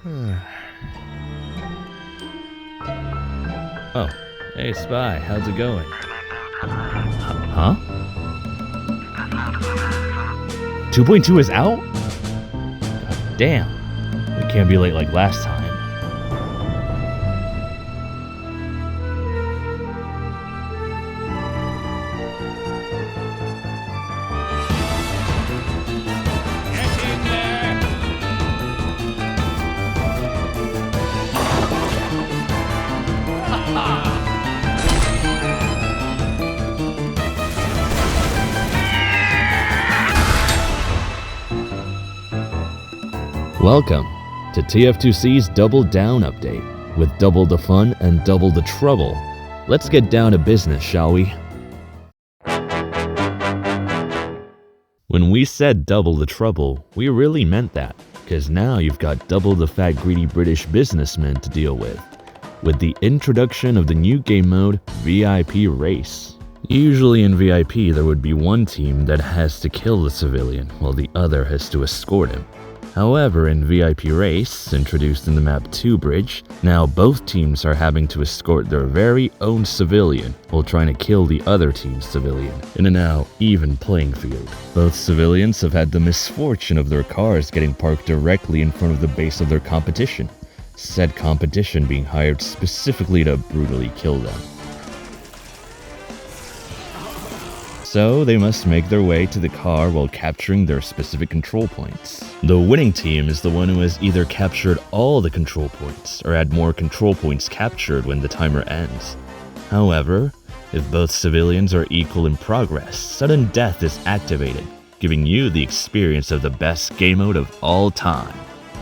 Oh, hey Spy, how's it going? Huh? 2.2 is out? God damn. It can't be late like last time. Welcome to TF2C's Double Down update. With double the fun and double the trouble, let's get down to business, shall we? When we said double the trouble, we really meant that, because now you've got double the fat greedy British businessmen to deal with the introduction of the new game mode, VIP Race. Usually in VIP there would be one team that has to kill the civilian, while the other has to escort him. However, in VIP Race, introduced in the map 2 bridge, now both teams are having to escort their very own civilian while trying to kill the other team's civilian, in a now even playing field. Both civilians have had the misfortune of their cars getting parked directly in front of the base of their competition, said competition being hired specifically to brutally kill them. So they must make their way to the car while capturing their specific control points. The winning team is the one who has either captured all the control points or had more control points captured when the timer ends. However, if both civilians are equal in progress, sudden death is activated, giving you the experience of the best game mode of all time,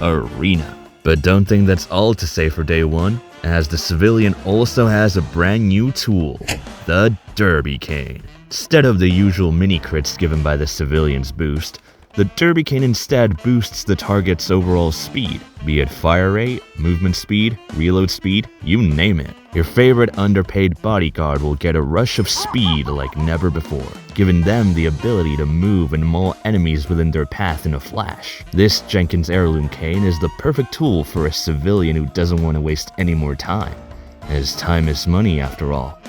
Arena. But don't think that's all to say for day one, as the civilian also has a brand new tool, the Derby Cane. Instead of the usual mini crits given by the civilian's boost, the Derby Cane instead boosts the target's overall speed, be it fire rate, movement speed, reload speed, you name it. Your favorite underpaid bodyguard will get a rush of speed like never before, giving them the ability to move and maul enemies within their path in a flash. This Jenkins Heirloom Cane is the perfect tool for a civilian who doesn't want to waste any more time, as time is money after all.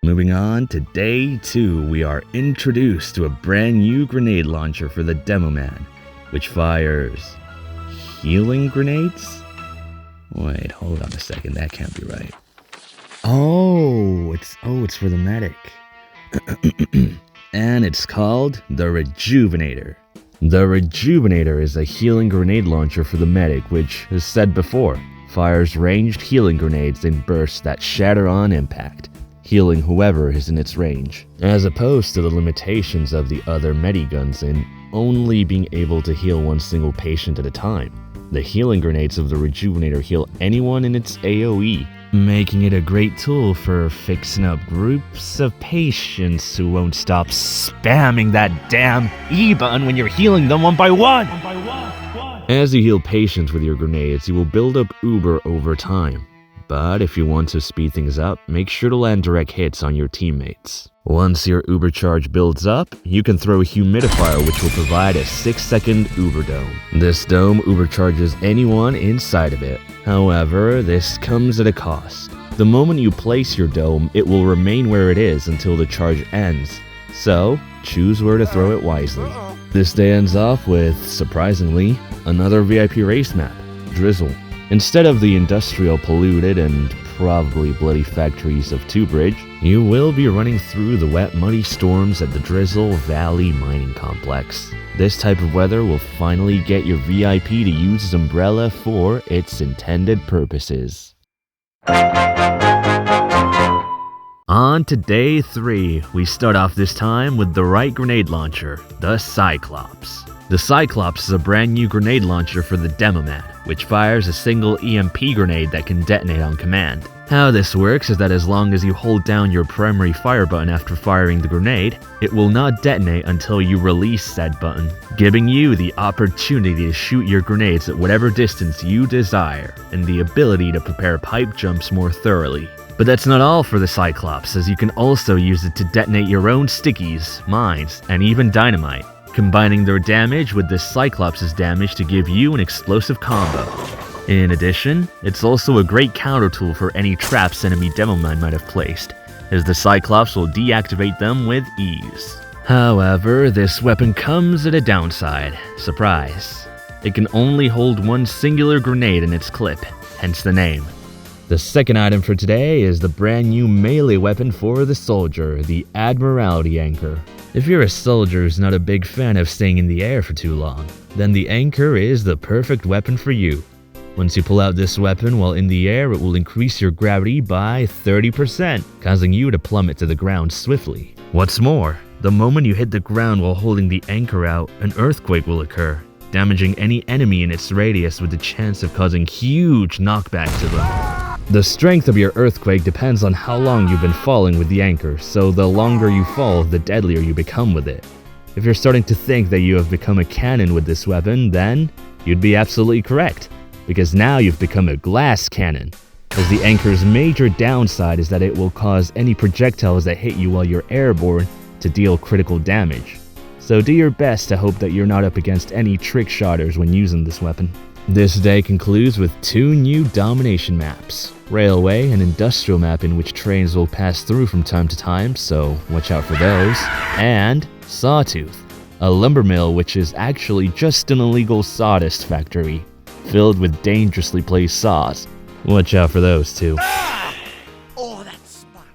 Moving on to day 2, we are introduced to a brand new grenade launcher for the Demo Man, which fires healing grenades? Wait, hold on a second, that can't be right. Oh, it's for the medic. And it's called the Rejuvenator. The Rejuvenator is a healing grenade launcher for the medic, which, as said before, fires ranged healing grenades in bursts that shatter on impact, healing whoever is in its range, as opposed to the limitations of the other mediguns in only being able to heal one single patient at a time. The healing grenades of the Rejuvenator heal anyone in its AoE, making it a great tool for fixing up groups of patients who won't stop spamming that damn E button when you're healing them one by one. As you heal patients with your grenades, you will build up Uber over time. But if you want to speed things up, make sure to land direct hits on your teammates. Once your Uber charge builds up, you can throw a humidifier which will provide a 6-second Uber dome. This dome Uber charges anyone inside of it. However, this comes at a cost. The moment you place your dome, it will remain where it is until the charge ends. So, choose where to throw it wisely. This day ends off with, surprisingly, another VIP race map, Drizzle. Instead of the industrial, polluted, and probably bloody factories of 2 Bridge, you will be running through the wet, muddy storms at the Drizzle Valley Mining Complex. This type of weather will finally get your VIP to use his umbrella for its intended purposes. On to day 3, we start off this time with the right grenade launcher, the Cyclops. The Cyclops is a brand new grenade launcher for the Demo Man, which fires a single EMP grenade that can detonate on command. How this works is that as long as you hold down your primary fire button after firing the grenade, it will not detonate until you release said button, giving you the opportunity to shoot your grenades at whatever distance you desire, and the ability to prepare pipe jumps more thoroughly. But that's not all for the Cyclops, as you can also use it to detonate your own stickies, mines, and even dynamite. combining their damage with the Cyclops' damage to give you an explosive combo. In addition, it's also a great counter tool for any traps enemy Demoman might have placed, as the Cyclops will deactivate them with ease. However, this weapon comes at a downside. Surprise. It can only hold one singular grenade in its clip, hence the name. The second item for today is the brand new melee weapon for the soldier, the Admiralty Anchor. If you're a soldier who's not a big fan of staying in the air for too long, then the Anchor is the perfect weapon for you. Once you pull out this weapon while in the air, it will increase your gravity by 30%, causing you to plummet to the ground swiftly. What's more, the moment you hit the ground while holding the anchor out, an earthquake will occur, damaging any enemy in its radius with the chance of causing huge knockback to them. The strength of your earthquake depends on how long you've been falling with the anchor, so the longer you fall, the deadlier you become with it. If you're starting to think that you have become a cannon with this weapon, then you'd be absolutely correct, because now you've become a glass cannon, as the anchor's major downside is that it will cause any projectiles that hit you while you're airborne to deal critical damage. So do your best to hope that you're not up against any trick shotters when using this weapon. This day concludes with 2 new domination maps, Railway and Industrial map in which trains will pass through from time to time, so watch out for those, and Sawtooth, a lumber mill which is actually just an illegal sawdust factory, filled with dangerously placed saws. Watch out for those too. Oh, that's smart.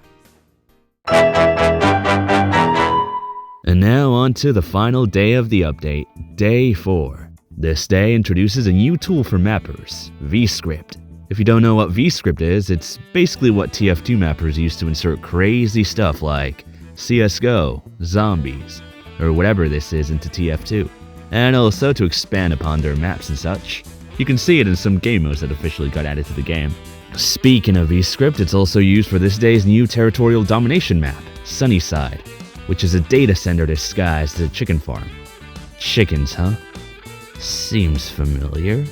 And now on to the final day of the update, Day 4. This day introduces a new tool for mappers, VScript. If you don't know what VScript is, it's basically what TF2 mappers use to insert crazy stuff like CSGO, zombies, or whatever this is into TF2, and also to expand upon their maps and such. You can see it in some game modes that officially got added to the game. Speaking of VScript, it's also used for this day's new territorial domination map, Sunnyside, which is a data center disguised as a chicken farm. Chickens, huh? Seems familiar.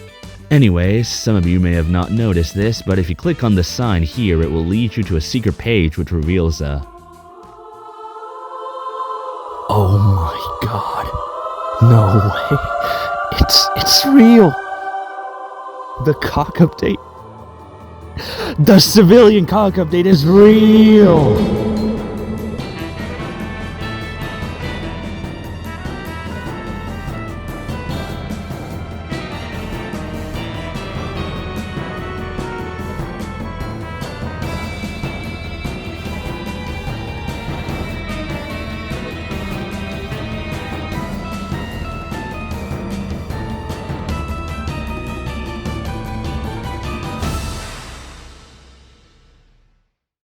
Anyways, some of you may have not noticed this, but if you click on the sign here, it will lead you to a secret page which reveals a... Oh my god. No way. It's real. The cock update. The civilian cock update is real.